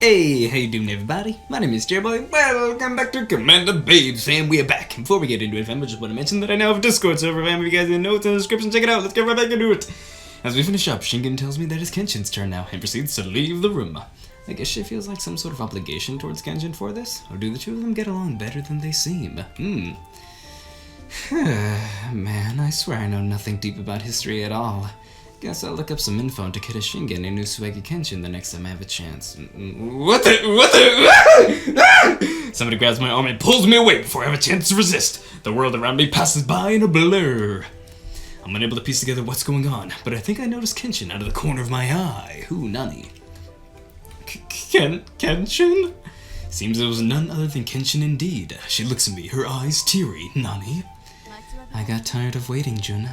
Hey, how you doing everybody? My name is Cherryboy. Welcome back to Commander Babes, fam. We are back. Before we get into it, fam, I just want to mention that I now have a Discord server, fam. If you guys didn't know, it's in the description. Check it out. Let's get right back into it. As we finish up, Shingen tells me that it's Kenshin's turn now and proceeds to leave the room. I guess she feels like some sort of obligation towards Kenshin for this? Or do the two of them get along better than they seem? Man, I swear I know nothing deep about history at all. Guess I'll look up some info to Kida Shingen and Usagi Kenshin the next time I have a chance. What the? Somebody grabs my arm and pulls me away before I have a chance to resist. The world around me passes by in a blur. I'm unable to piece together what's going on, but I think I noticed Kenshin out of the corner of my eye. Who, Nani? Kenshin? Seems it was none other than Kenshin indeed. She looks at me, her eyes teary. Nani? I got tired of waiting, Jun.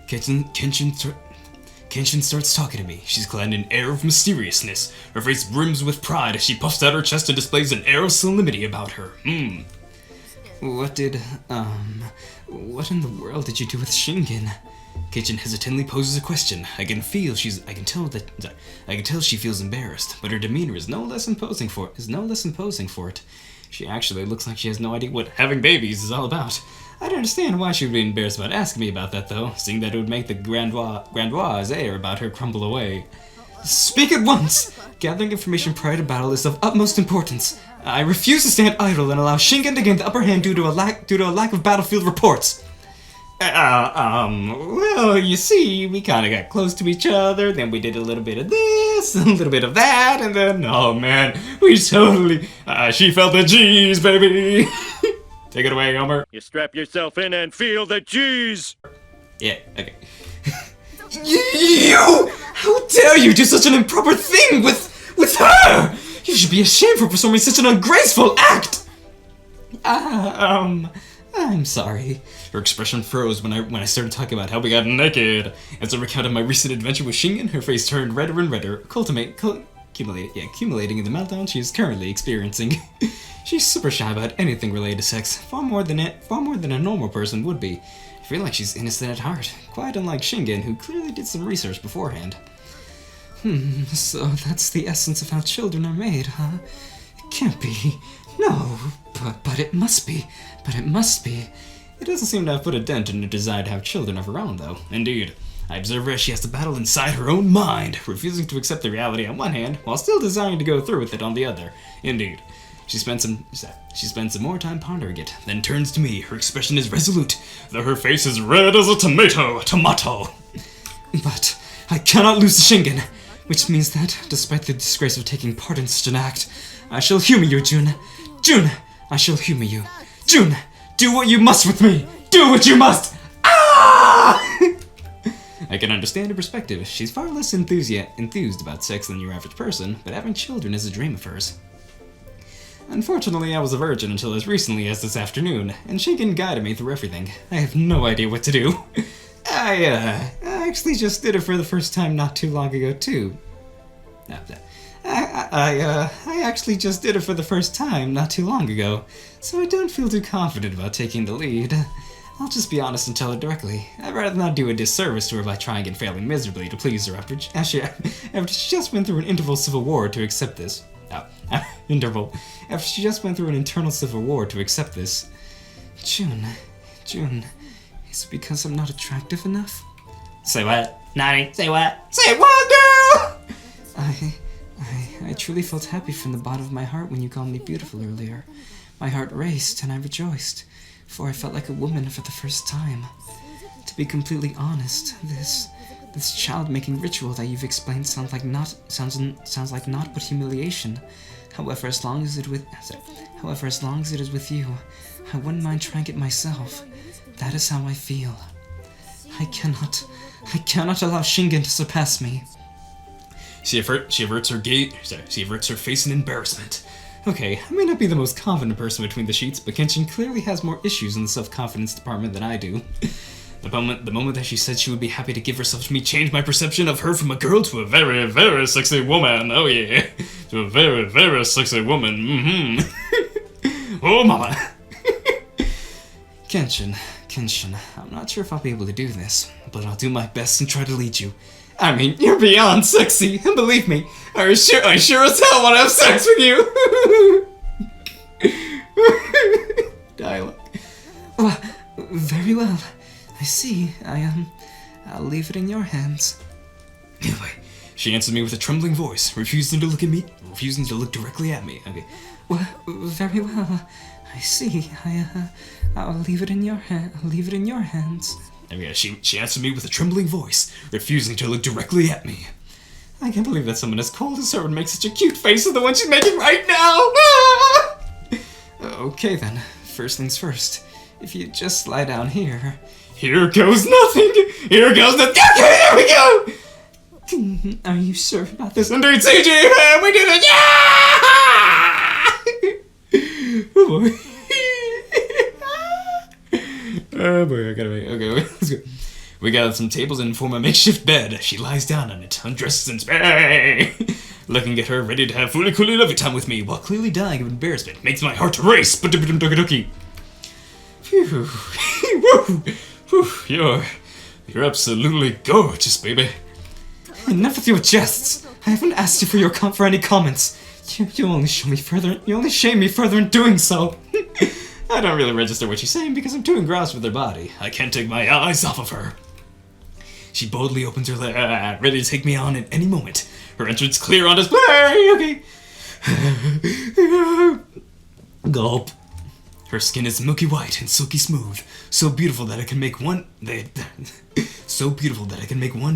Kenshin starts talking to me. She's clad in an air of mysteriousness. Her face brims with pride as she puffs out her chest and displays an air of solemnity about her. What in the world did you do with Shingen? Kenshin hesitantly poses a question. I can tell she feels embarrassed, but her demeanor is no less imposing for it. She actually looks like she has no idea what having babies is all about. I don't understand why she would be embarrassed about asking me about that, though, seeing that it would make the grandoise air about her crumble away. Speak at once! Gathering information prior to battle is of utmost importance. I refuse to stand idle and allow Shingen to gain the upper hand due to a lack of battlefield reports. Well, you see, we kinda got close to each other, then we did a little bit of this, a little bit of that, and then, oh man, we totally, she felt the G's, baby! Take it away, Homer. You strap yourself in and feel the G's! Yeah, okay. You! How dare you do such an improper thing with her! You should be ashamed for performing such an ungraceful act! I'm sorry. Her expression froze when I started talking about how we got naked. As I recounted my recent adventure with Shingen, her face turned redder and redder, accumulating in the meltdown she is currently experiencing. She's super shy about anything related to sex, far more than a normal person would be. I feel like she's innocent at heart, quite unlike Shingen, who clearly did some research beforehand. So that's the essence of how children are made, huh? It can't be. No, but it must be. It doesn't seem to have put a dent in her desire to have children of her own, though. Indeed. I observe her as she has to battle inside her own mind, refusing to accept the reality on one hand, while still desiring to go through with it on the other. Indeed. She spends some more time pondering it, then turns to me. Her expression is resolute, though her face is red as a tomato. But I cannot lose to Shingen, which means that, despite the disgrace of taking part in such an act, I shall humor you, Jun. I shall humor you. Jun, do what you must with me. Do what you must. Ah! I can understand her perspective. She's far less enthused about sex than your average person, but having children is a dream of hers. Unfortunately, I was a virgin until as recently as this afternoon, and Shingen guided me through everything. I have no idea what to do. I actually just did it for the first time not too long ago, too. I actually just did it for the first time not too long ago, so I don't feel too confident about taking the lead. I'll just be honest and tell her directly. I'd rather not do a disservice to her by trying and failing miserably to please her after she just went through an internal civil war to accept this. After she just went through an internal civil war to accept this. Jun, is it because I'm not attractive enough? Say what? Nani, say what? Say what, girl? I truly felt happy from the bottom of my heart when you called me beautiful earlier. My heart raced and I rejoiced, for I felt like a woman for the first time. To be completely honest, this child-making ritual that you've explained sounds like not but humiliation. However, as long as it is with you, I wouldn't mind trying it myself. That is how I feel. I cannot allow Shingen to surpass me. She averts her face in embarrassment. Okay, I may not be the most confident person between the sheets, but Kenshin clearly has more issues in the self-confidence department than I do. The moment that she said she would be happy to give herself to me changed my perception of her from a girl to a very, very sexy woman. Oh yeah, to a very, very sexy woman. Oh mama. Kenshin, I'm not sure if I'll be able to do this, but I'll do my best and try to lead you. I mean, you're beyond sexy, and believe me, I sure as hell want to have sex with you! Dialogue. Well, very well. I see. I'll leave it in your hands. Anyway, she answered me with a trembling voice, refusing to look directly at me. Okay. Well, very well. I see. I'll leave it in your hands. And yeah, she answered me with a trembling voice, refusing to look directly at me. I can't believe that someone as cold as her would make such a cute face as the one she's making right now! Okay then, first things first. If you just lie down here... Here goes nothing! Here goes nothing! Okay, there we go! Are you sure about this? Indeed, CG! We did it! Yeah! Oh boy. Oh boy, I gotta wait. Okay, let's go. We gathered some tables and form a makeshift bed. She lies down on it, undresses and looking at her, ready to have fully coolly lovely time with me, while clearly dying of embarrassment. Makes my heart race. Phew. Whew. You're absolutely gorgeous, baby. Enough with your jests. I haven't asked you for any comments. You only shame me further in doing so. I don't really register what she's saying because I'm too engrossed with her body. I can't take my eyes off of her. She boldly opens her legs, ready to take me on at any moment. Her entrance clear on display. Okay. Gulp. Her skin is milky white and silky smooth, so beautiful that I can make one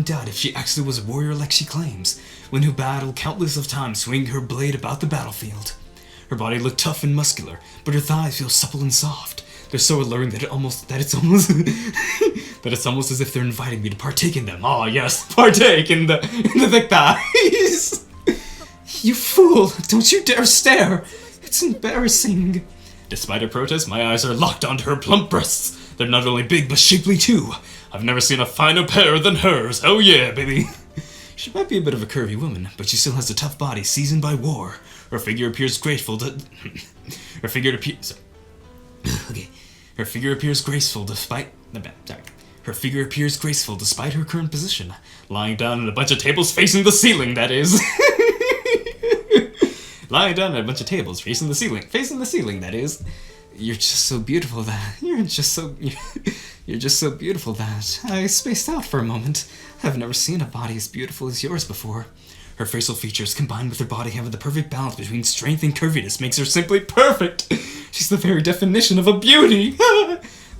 doubt if she actually was a warrior like she claims, when who battled countless of times swinging her blade about the battlefield. Her body looked tough and muscular, but her thighs feel supple and soft. They're so alluring that it's almost as if they're inviting me to partake in them. Oh yes, partake in the thick thighs. You fool! Don't you dare stare! It's embarrassing. Despite her protest, my eyes are locked onto her plump breasts. They're not only big, but shapely too. I've never seen a finer pair than hers. Oh yeah, baby. She might be a bit of a curvy woman, but she still has a tough body seasoned by war. Her figure appears graceful Her figure appears graceful despite her current position, lying down in a bunch of tables facing the ceiling, that is. Lying down at a bunch of tables facing the ceiling, that is. You're just so beautiful that I spaced out for a moment. I've never seen a body as beautiful as yours before. Her facial features combined with her body having the perfect balance between strength and curviness makes her simply perfect. She's the very definition of a beauty.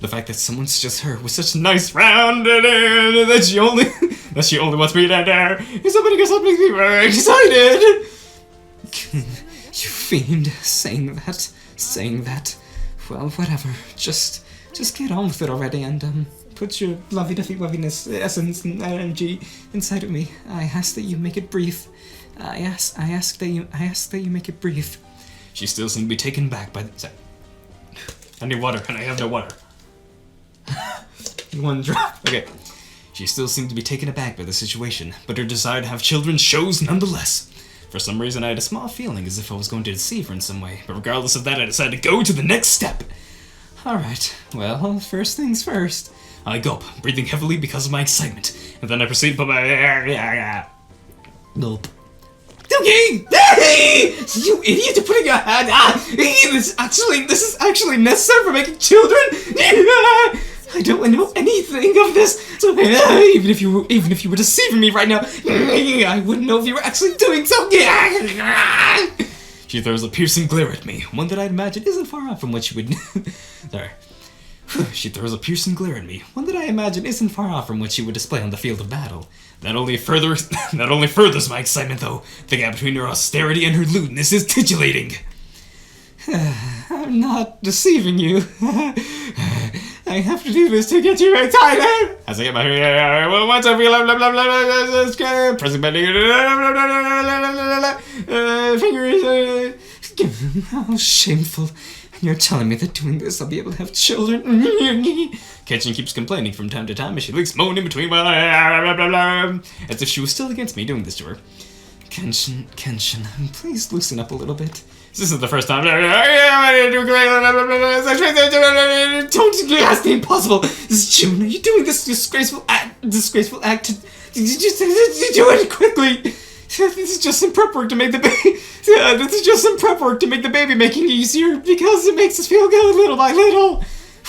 The fact that someone's just her with such nice rounded hair that she only wants me down there is somebody gets up makes me very excited. You fiend, saying that. Well, whatever. Just get on with it already and put your loviness, essence, and energy inside of me. I ask that you make it brief. I ask that you make it brief. She still seemed to be taken back by the... I need water, and I have no water. One drop. Okay. She still seemed to be taken aback by the situation, but her desire to have children shows nonetheless. For some reason, I had a small feeling as if I was going to deceive her in some way, but regardless of that, I decided to go to the next step. Alright, well, first things first. I gulp, breathing heavily because of my excitement, and then I proceed to put my... Gulp. Okay! Hey! You idiot, you're putting your hand... This is actually necessary for making children? I don't know anything of this, so even if you were deceiving me right now, I wouldn't know if you were actually doing so. She throws a piercing glare at me, one that I'd imagine isn't far off from what she would... Sorry. She throws a piercing glare at me, one that I imagine isn't far off from what she would display on the field of battle. That only furthers my excitement, though. The gap between her austerity and her lewdness is titillating. I'm not deceiving you. I have to do this to get you excited. As I get my once I feel pressing my fingers. How shameful. And you're telling me that doing this I'll be able to have children? Kenshin keeps complaining from time to time as she leaks moaning between my as if she was still against me doing this to her. Kenshin, please loosen up a little bit. This is the first time. Don't ask the impossible. This is June. Are you doing this disgraceful act Do it quickly! This is just some prep work to make the baby. This is just some prep work to make the baby making easier because it makes us feel good little by little.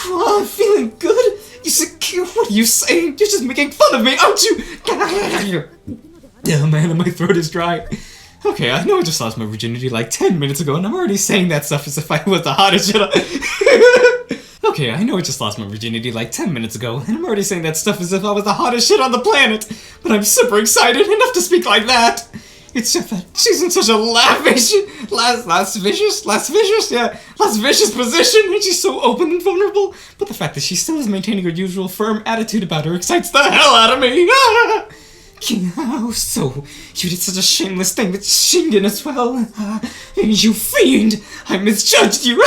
Oh, I'm feeling good. You secure? What are you saying? You're just making fun of me, aren't you? Oh man, my throat is dry. Okay, I know I just lost my virginity like 10 minutes ago, and I'm already saying that stuff as if I was the hottest shit. Okay, I know I just lost my virginity like 10 minutes ago, and I'm already saying that stuff as if I was the hottest shit on the planet. But I'm super excited enough to speak like that. It's just that she's in such a last vicious position, and she's so open and vulnerable. But the fact that she still is maintaining her usual firm attitude about her excites the hell out of me. Oh, so you did such a shameless thing with Shingen as well. You fiend! I misjudged you.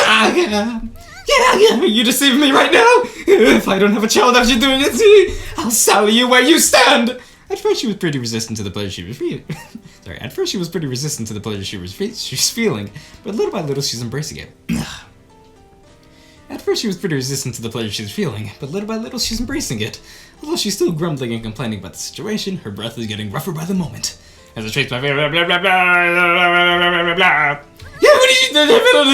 You deceived me right now. If I don't have a child after doing it, I'll sally you where you stand. At first, she was pretty resistant to the pleasure she was feeling. She's feeling, but little by little, she's embracing it. At first, she was pretty resistant to the pleasure she was feeling, but little by little, she's embracing it. Although she's still grumbling and complaining about the situation, her breath is getting rougher by the moment. As I trace my blah blah blah blah blah blah blah. Yeah, what are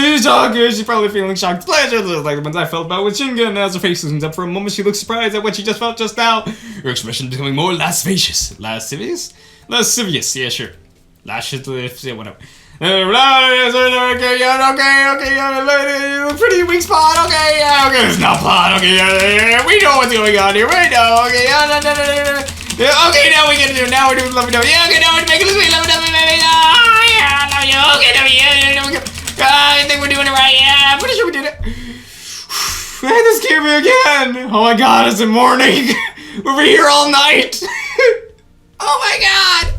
you talking? She's probably feeling shocked pleasure, just like the ones I felt about with Shingen. As her face zooms up for a moment, she looks surprised at what she just felt just now. Her expression is becoming more lascivious. Lascivious? Lascivious, yeah, sure. Lascivious, yeah, whatever. Okay, pretty weak spot, okay, yeah, okay, it's not plot, okay, yeah, we know what's going on here, we know, okay, okay, now we get to do it, now we're doing love me dovey, yeah, okay, now we're making this sweet love me dovey, baby, yeah, I love you, okay, I think we're doing it right, yeah, I'm pretty sure we did it. Man, this can't be again. Oh my god, it's the morning. We'll be here all night. Oh my god.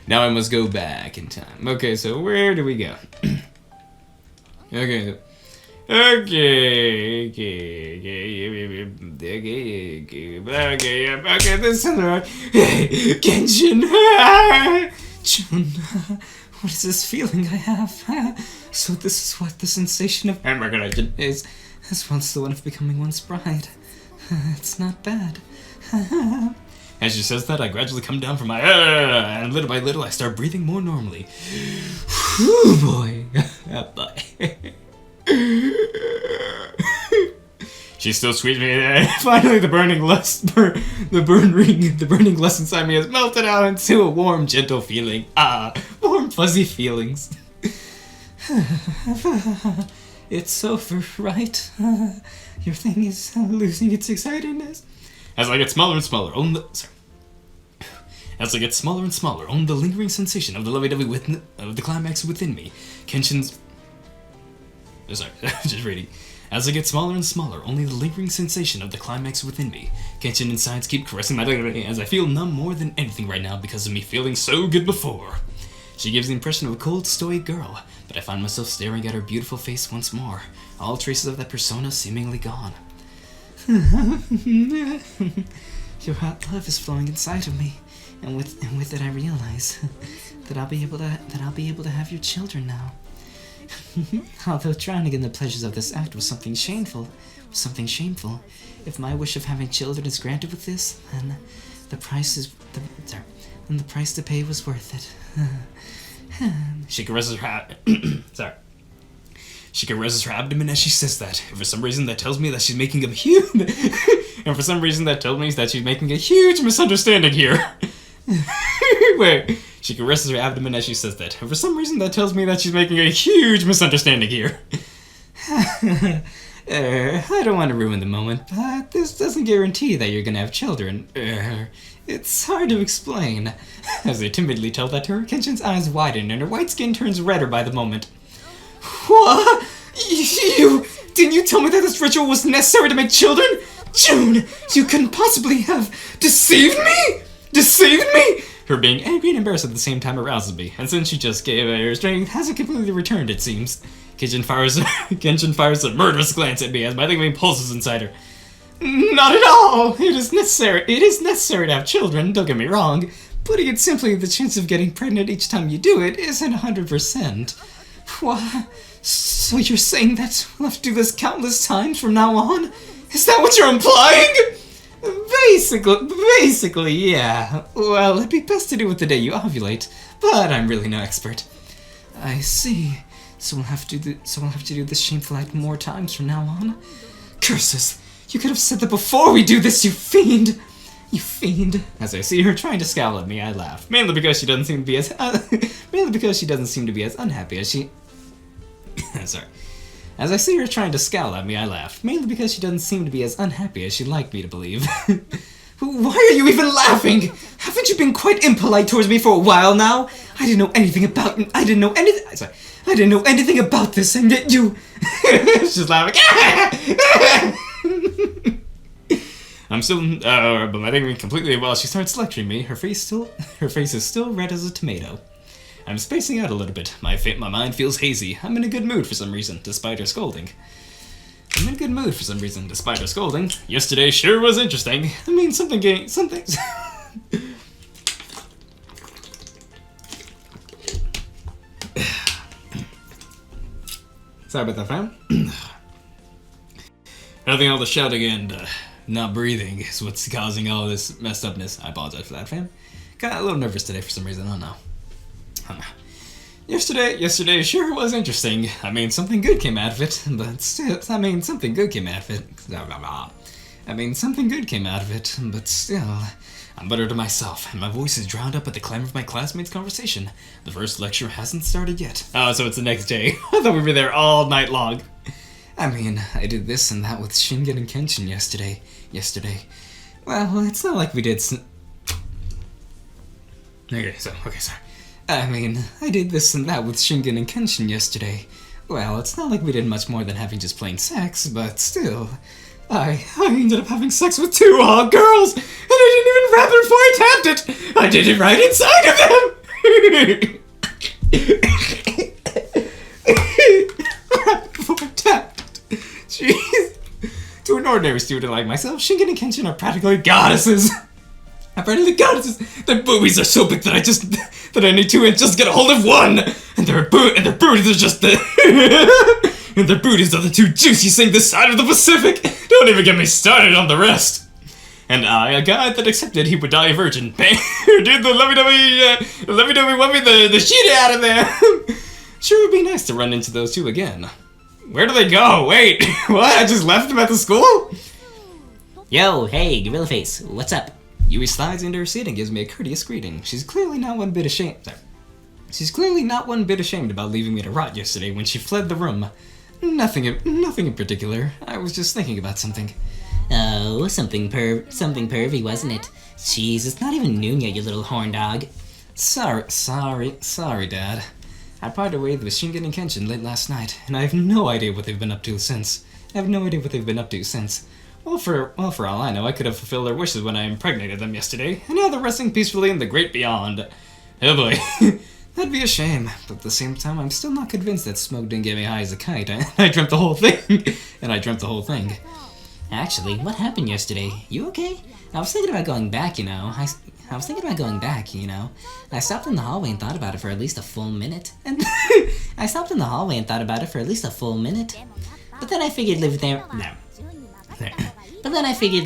Now I must go back in time. Okay, so where do we go? Okay, this is right. Kenshin! Jun, what is this feeling I have? So this is what the sensation of hamburger legend is. As once the one of becoming one's bride. It's not bad. As she says that, I gradually come down from my and little by little I start breathing more normally. Whew, boy. She's still squeezing me. Finally, the burning lust inside me has melted out into a warm, gentle feeling. Warm, fuzzy feelings. It's over, right? Your thing is losing its excitedness. As I get smaller and smaller, only the lingering sensation of the lovey-dovey of the climax within me. Kenshin's... sorry, just reading. As I get smaller and smaller, only the lingering sensation of the climax within me. Kenshin and sides keep caressing my leg as I feel numb more than anything right now because of me feeling so good before. She gives the impression of a cold, stoic girl, but I find myself staring at her beautiful face once more, all traces of that persona seemingly gone. Your hot love is flowing inside of me, and with it I realize that I'll be able to have your children now. Although drowning in the pleasures of this act was something shameful, if my wish of having children is granted with this, then the price to pay was worth it. She caresses her She caresses her abdomen as she says that. And for some reason that tells me that she's making a huge misunderstanding here. Wait. She caresses her abdomen as she says that. And for some reason that tells me that she's making a huge misunderstanding here. I don't want to ruin the moment, but this doesn't guarantee that you're gonna have children. It's hard to explain. As I timidly tell that to her, Kenshin's eyes widen and her white skin turns redder by the moment. What? Didn't you tell me that this ritual was necessary to make children? June, you couldn't possibly have deceived me? Her being angry and embarrassed at the same time arouses me, and since she just gave her strength, hasn't completely returned, it seems. Kenshin fires a murderous glance at me as my thinking pulses inside her. Not at all! It is necessary to have children, don't get me wrong. Putting it simply, the chance of getting pregnant each time you do it isn't 100%. What? So you're saying that we'll have to do this countless times from now on? Is that what you're implying? Basically, yeah. Well, it'd be best to do it the day you ovulate, but I'm really no expert. I see. So we'll have to do this shameful act more times from now on. Curses! You could have said that before we do this, you fiend! You fiend! As I see her trying to scowl at me, I laugh. Mainly because she doesn't seem to be as unhappy as she. Sorry. As I see her trying to scowl at me, I laugh. Mainly because she doesn't seem to be as unhappy as she'd like me to believe. Why are you even laughing? Haven't you been quite impolite towards me for a while now? I didn't know anything about this, and yet you. She's laughing. I'm still, but I think completely while she starts lecturing me, her face is still red as a tomato. I'm spacing out a little bit. My mind feels hazy. I'm in a good mood for some reason, despite her scolding. Yesterday sure was interesting. I mean, something. Sorry about that, fam. I think all the shouting and not breathing is what's causing all this messed upness. I apologize for that, fam. Got a little nervous today for some reason. I don't know. Yesterday sure was interesting. I mean, something good came out of it, but still, I'm better to myself, and my voice is drowned up by the clamor of my classmates' conversation. The first lecture hasn't started yet. Oh, so it's the next day. I thought we'd be there all night long. I mean, I did this and that with Shingen and Kenshin yesterday. Well, it's not like we did sorry. I mean, I did this and that with Shingen and Kenshin yesterday. Well, it's not like we did much more than having just plain sex, but still. I ended up having sex with 2 hot girls, and I didn't even wrap it before I tapped it! I did it right inside of them! Before I tapped it. Jeez. To an ordinary student like myself, Shingen and Kenshin are practically goddesses. Their boobies are so big that I need to just get a hold of one, and their booties are just the and their booties are the 2 juicy things this side of the Pacific. Don't even get me started on the rest. And I, a guy that accepted he would die a virgin, did the lovey-dovey want me the shit out of there. Sure would be nice to run into those 2 again. Where do they go? Wait, what? I just left them at the school? Yo, hey, Gorilla Face, what's up? Yui slides into her seat and gives me a courteous greeting. She's clearly not one bit ashamed about leaving me to rot yesterday when she fled the room. Nothing in particular. I was just thinking about something. Oh, something pervy, wasn't it? Jeez, it's not even noon yet, you little horn dog. Sorry, Dad. I parted ways with Shingen and Kenshin late last night, and I have no idea what they've been up to since. Well, for all I know, I could have fulfilled their wishes when I impregnated them yesterday, and now they're resting peacefully in the great beyond. Oh boy, that'd be a shame, but at the same time, I'm still not convinced that smoke didn't get me high as a kite, and I dreamt the whole thing. Actually, what happened yesterday? You okay? I was thinking about going back, you know. I stopped in the hallway and thought about it for at least a full minute. But then I figured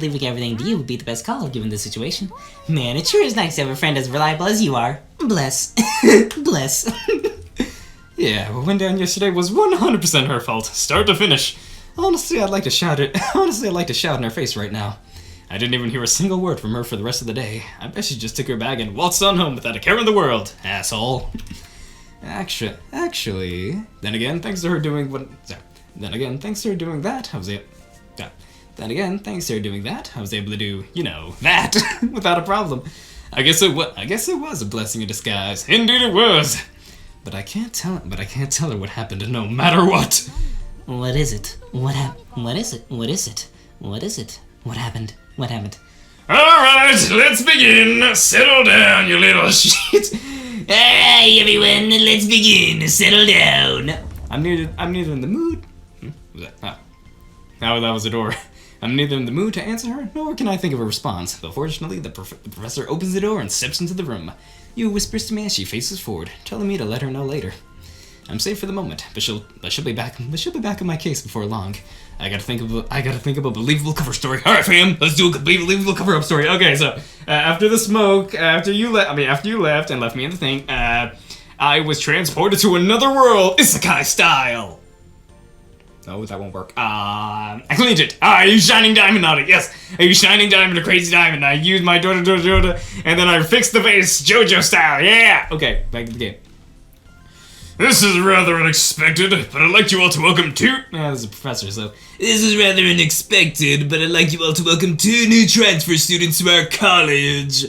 leaving everything to you would be the best call given the situation. Man, it sure is nice to have a friend as reliable as you are. Bless. Bless. Yeah, what went down yesterday was 100% her fault, start to finish. Honestly, I'd like to shout in her face right now. I didn't even hear a single word from her for the rest of the day. I bet she just took her bag and waltzed on home without a care in the world, asshole. Actually, then again, thanks to her doing that, I was able to do, that without a problem. I guess it was a blessing in disguise. Indeed it was. But I can't tell her what happened no matter what. What is it? What happened? Alright, let's begin. Settle down, you little shit. Alright, everyone, let's begin. Settle down. I'm neither in the mood. That was the door. I'm neither in the mood to answer her, nor can I think of a response. But fortunately, the professor opens the door and steps into the room. Yu whispers to me as she faces forward, telling me to let her know later. I'm safe for the moment, but she'll be back in my case before long. I gotta think of a believable cover story. All right, fam, let's do a believable cover up story. Okay, so after the smoke, after you left and left me in the thing, I was transported to another world, isekai style. No, that won't work. I cleaned it. I used Shining Diamond on it, yes. I used Shining Diamond, a Crazy Diamond. I used my Dota, and then I fixed the face, JoJo style, yeah! Okay, back to the game. This is rather unexpected, but I'd like you all to welcome two... Yeah, this is a professor, so... This is rather unexpected, but I'd like you all to welcome 2 new transfer students to our college.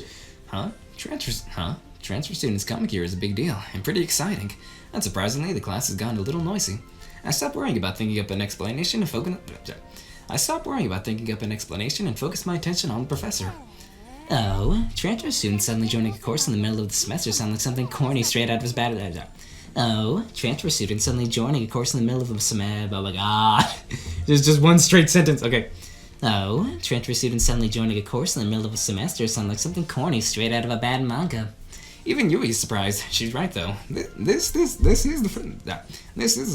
Huh? Transfer students coming here is a big deal, and pretty exciting. Unsurprisingly, the class has gone a little noisy. I stopped worrying about thinking up an explanation and focus my attention on the professor. Oh, transfer students suddenly joining a course in the middle of the semester sound like something corny straight out of his bad. Oh, transfer students suddenly joining a course in the middle of the semester. Oh my god. There's just one straight sentence, okay. Oh, transfer students suddenly joining a course in the middle of a semester sound like something corny straight out of a bad manga. Even Yui's surprised. She's right though. This is the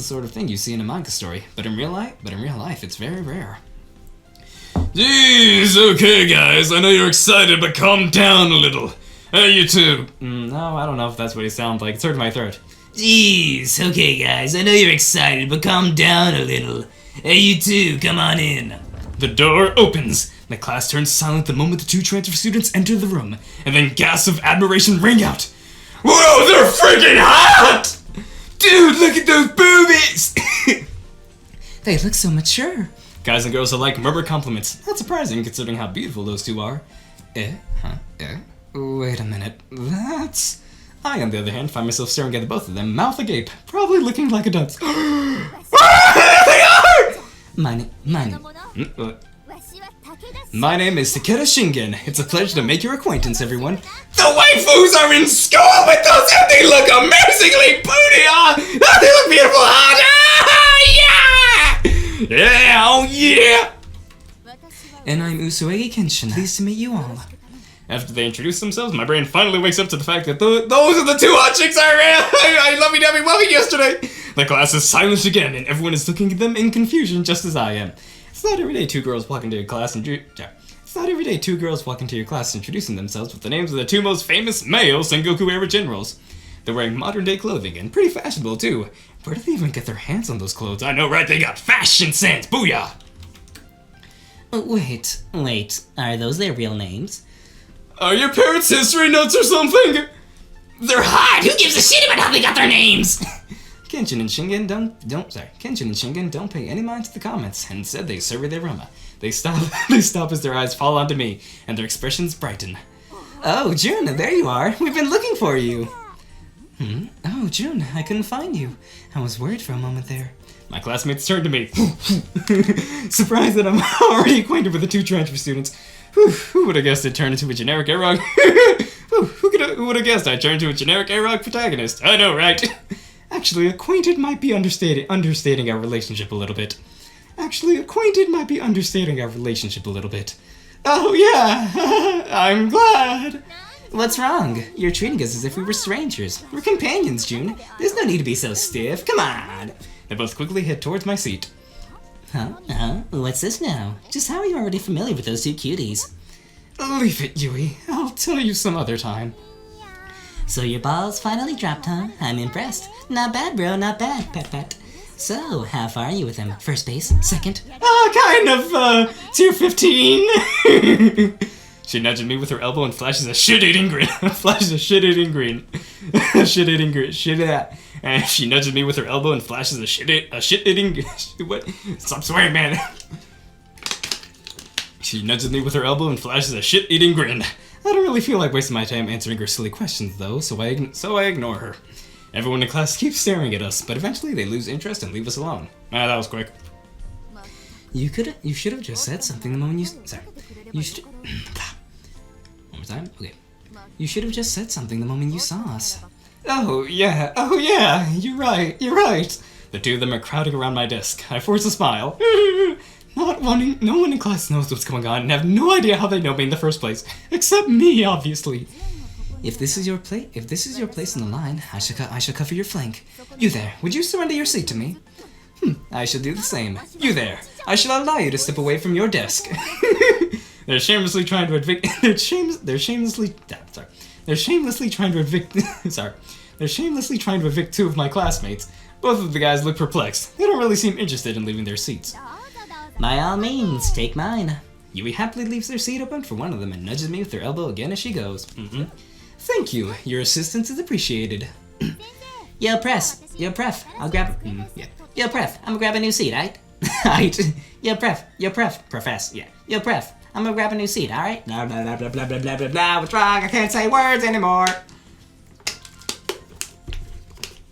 sort of thing you see in a manga story, but in real life, it's very rare. Jeez, okay guys, I know you're excited, but calm down a little. Hey, you two. No, I don't know if that's what he sounds like. It's hurting my throat. Jeez, okay guys, I know you're excited, but calm down a little. Hey, you two, come on in. The door opens. The class turns silent the moment the 2 transfer students enter the room, and then gasps of admiration ring out. Whoa, they're freaking hot! Dude, look at those boobies! They look so mature. Guys and girls alike murmur compliments. Not surprising considering how beautiful those 2 are. Wait a minute. That's... I, on the other hand, find myself staring at the both of them, mouth agape, probably looking like a dunce. My name is Takeda Shingen. It's a pleasure to make your acquaintance, everyone. The waifus are in school with us, and they look amazingly booty! They look beautiful! Yeah! Yeah! Oh yeah! And I'm Usuegi Kenshin. Pleased to meet you all. After they introduce themselves, my brain finally wakes up to the fact that those are the 2 hot chicks I lovey-dovey-wovey yesterday! The class is silent again, and everyone is looking at them in confusion just as I am. It's not every day 2 girls walk into your class introducing themselves with the names of the 2 most famous male Sengoku era generals. They're wearing modern-day clothing, and pretty fashionable too. Where do they even get their hands on those clothes? I know, right? They got fashion sense! Booyah! Wait. Are those their real names? Are your parents' history notes or something? They're hot! Who gives a shit about how they got their names? Kenshin and Shingen don't pay any mind to the comments, and instead they survey their Roma. They stop as their eyes fall onto me, and their expressions brighten. Oh, Jun, there you are. We've been looking for you. Oh, Jun, I couldn't find you. I was worried for a moment there. My classmates turned to me. Surprised that I'm already acquainted with the 2 transfer students. Who would have guessed it turned into a generic Arog? Who would have guessed I turned into a generic Arog protagonist? I know, right? Actually, acquainted might be understating our relationship a little bit. Oh yeah, I'm glad. What's wrong? You're treating us as if we were strangers. We're companions, Jun. There's no need to be so stiff. Come on. They both quickly head towards my seat. What's this now? Just how are you already familiar with those 2 cuties? Leave it, Yui. I'll tell you some other time. So your balls finally dropped, huh? I'm impressed. Not bad, bro, not bad. Pat. So, how far are you with him? First base? Second? Tier 15. She nudges me with her elbow and flashes a shit-eating grin. And she nudges me with her elbow and flashes a shit-eating... What? Stop swearing, man. She nudges me with her elbow and flashes a shit-eating grin. I don't really feel like wasting my time answering her silly questions, though, so I ignore her. Everyone in class keeps staring at us, but eventually they lose interest and leave us alone. That was quick. You should have just said something the moment you... Sorry. You should... One more time? Okay. You should have just said something the moment you saw us. Oh yeah, you're right. The 2 of them are crowding around my desk. I force a smile. No one in class knows what's going on and have no idea how they know me in the first place. Except me, obviously. If this is your place in the line, I shall cover your flank. You there, would you surrender your seat to me? I shall do the same. You there, I shall allow you to step away from your desk. They're shamelessly trying to evict. They're shamelessly trying to evict. They're shamelessly trying to evict 2 of my classmates. Both of the guys look perplexed. They don't really seem interested in leaving their seats. By all means, take mine. Yui happily leaves their seat open for one of them and nudges me with her elbow again as she goes. Thank you. Your assistance is appreciated. Yo, Pref, I'll grab. Yeah. Yo, Pref, I'm gonna grab a new seat, alright? Yo, Pref, profess, yeah. Yo, Pref, I'm gonna grab a new seat, alright? Blah blah blah blah blah blah blah blah blah. What's wrong? I can't say words anymore.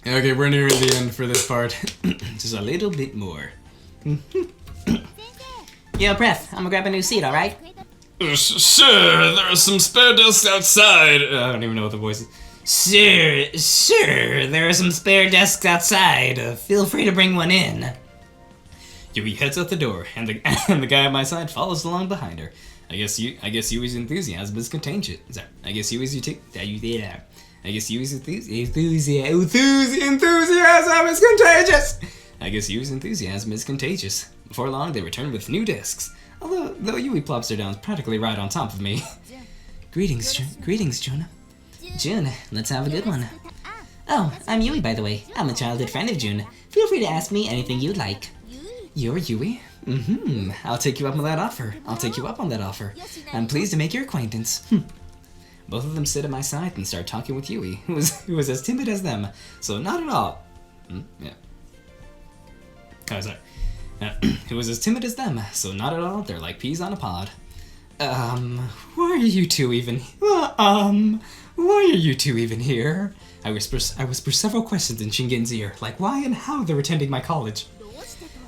Okay, we're nearing the end for this part. Just a little bit more. Yo, Pref, I'm gonna grab a new seat, alright? Sure, there are some spare desks outside. I don't even know what the voice is. Sure, there are some spare desks outside. Feel free to bring one in. Yui heads out the door, and the guy at my side follows along behind her. I guess Yui's enthusiasm is contagious. Sorry, I guess Yui's enthusiasm is contagious. I guess Yui's enthusiasm is contagious. Before long, they return with new discs. Though Yui plops her down practically right on top of me. Greetings, Jun. June, let's have a good one. Oh, I'm Yui, by the way. I'm a childhood friend of June. Feel free to ask me anything you'd like. You're Yui? I'll take you up on that offer. I'm pleased to make your acquaintance. Both of them sit at my side and start talking with Yui, who was as timid as them, so not at all. Yeah. Oh, sorry. Who was as timid as them, so not at all. They're like peas on a pod. Why are you two even? Why are you two even here? I whisper several questions in Shingen's ear, like why and how they're attending my college.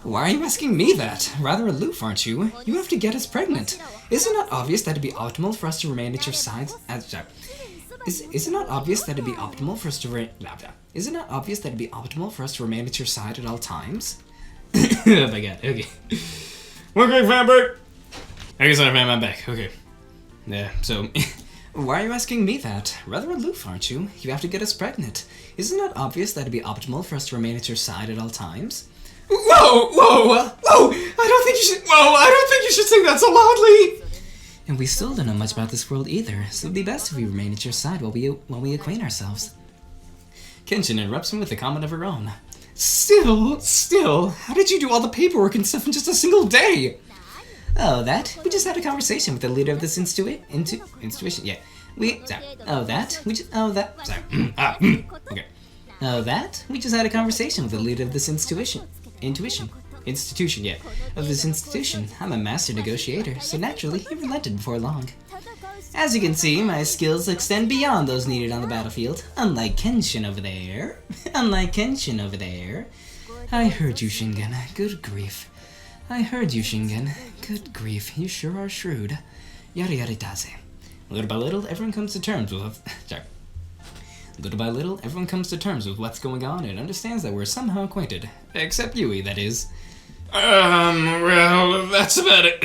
Why are you asking me that? Rather aloof, aren't you? You have to get us pregnant. Is it not obvious that it'd be optimal for us to remain at your sides? Is it not obvious that it'd be optimal for us to Is it not obvious that it'd be optimal for us to remain at your side at all times? Oh my god. Okay. One quick fan break. I guess I'm back. Okay. Yeah. So. Why are you asking me that? Rather aloof, aren't you? You have to get us pregnant. Isn't it obvious that it'd be optimal for us to remain at your side at all times? Whoa! I don't think you should sing that so loudly. And we still don't know much about this world either, so it'd be best if we remain at your side while we acquaint ourselves. Kenshin interrupts him with a comment of her own. Still, how did you do all the paperwork and stuff in just a single day? Oh, that? We just had a conversation with the leader of this institution. Yeah. Okay. Oh, that? We just had a conversation with the leader of this institution. Yeah. Of this institution. I'm a master negotiator, so naturally he relented before long. As you can see, my skills extend beyond those needed on the battlefield. Unlike Kenshin over there. I heard you, Shingen. Good grief. You sure are shrewd. Yada yada daze. Little by little, everyone comes to terms with what's going on and understands that we're somehow acquainted. Except Yui, that is. Well, that's about it.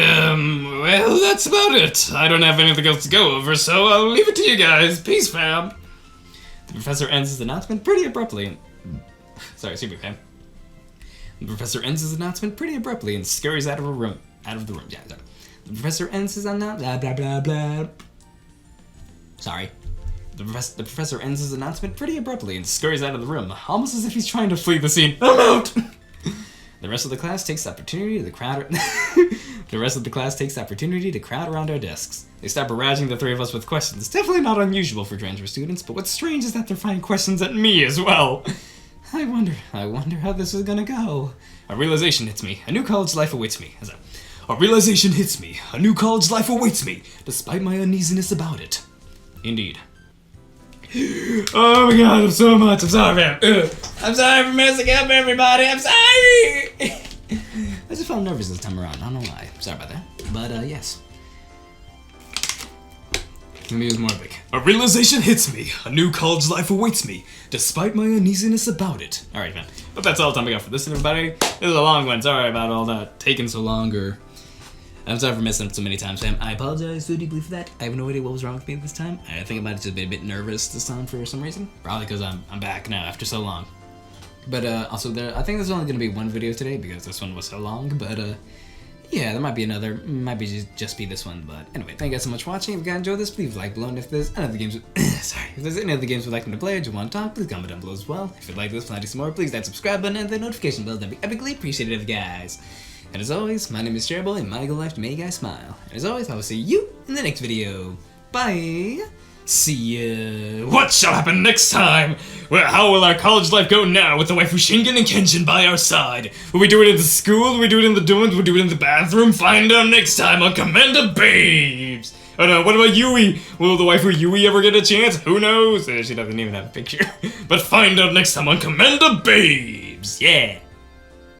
I don't have anything else to go over, so I'll leave it to you guys. Peace, fam. The professor ends his announcement pretty abruptly. Sorry, excuse me, fam. The professor ends his announcement pretty abruptly and scurries out of the room. Yeah, sorry. The professor ends his announcement. Blah blah blah blah. Sorry. The professor ends his announcement pretty abruptly and scurries out of the room, almost as if he's trying to flee the scene. I'm out. The rest of the class takes the opportunity to crowd around our desks. They start barraging the three of us with questions. Definitely not unusual for transfer students, but what's strange is that they're firing questions at me as well. I wonder how this is gonna go. A realization hits me. A new college life awaits me. Despite my uneasiness about it. Indeed. Oh my god, I'm so much. I'm sorry, man. I'm sorry for messing up, everybody. I'm sorry. I just felt nervous this time around. I don't know why. Sorry about that. But yes. Let me use more big. A realization hits me. A new college life awaits me, despite my uneasiness about it. Alright, man. But that's all the time we got for this, everybody. This is a long one. Sorry about all that taking so long, or I'm sorry for messing up so many times, fam. I apologize so deeply for that. I have no idea what was wrong with me this time. I think I might have just been a bit nervous this time for some reason. Probably because I'm back now after so long. But also, I think there's only going to be one video today because this one was so long. But yeah, there might be another. Might be just be this one. But anyway, thank you guys so much for watching. If you guys enjoyed this, please like below. And if there's any other games, sorry, if there's any other games you'd like me to play or you want to talk, please comment down below as well. If you like this, plan to see more, please hit that subscribe button and the notification bell. That'd be epically appreciated of you guys. And as always, my name is Cherryboy, and my goal in life to make you guys smile. And as always, I will see you in the next video. Bye! See ya! What shall happen next time? Well, how will our college life go now with the waifu Shingen and Kenshin by our side? Will we do it in the school? Will we do it in the dorms? Will we do it in the bathroom? Find out next time on Commander Babes! Oh no, what about Yui? Will the waifu Yui ever get a chance? Who knows? She doesn't even have a picture. But find out next time on Commander Babes! Yeah!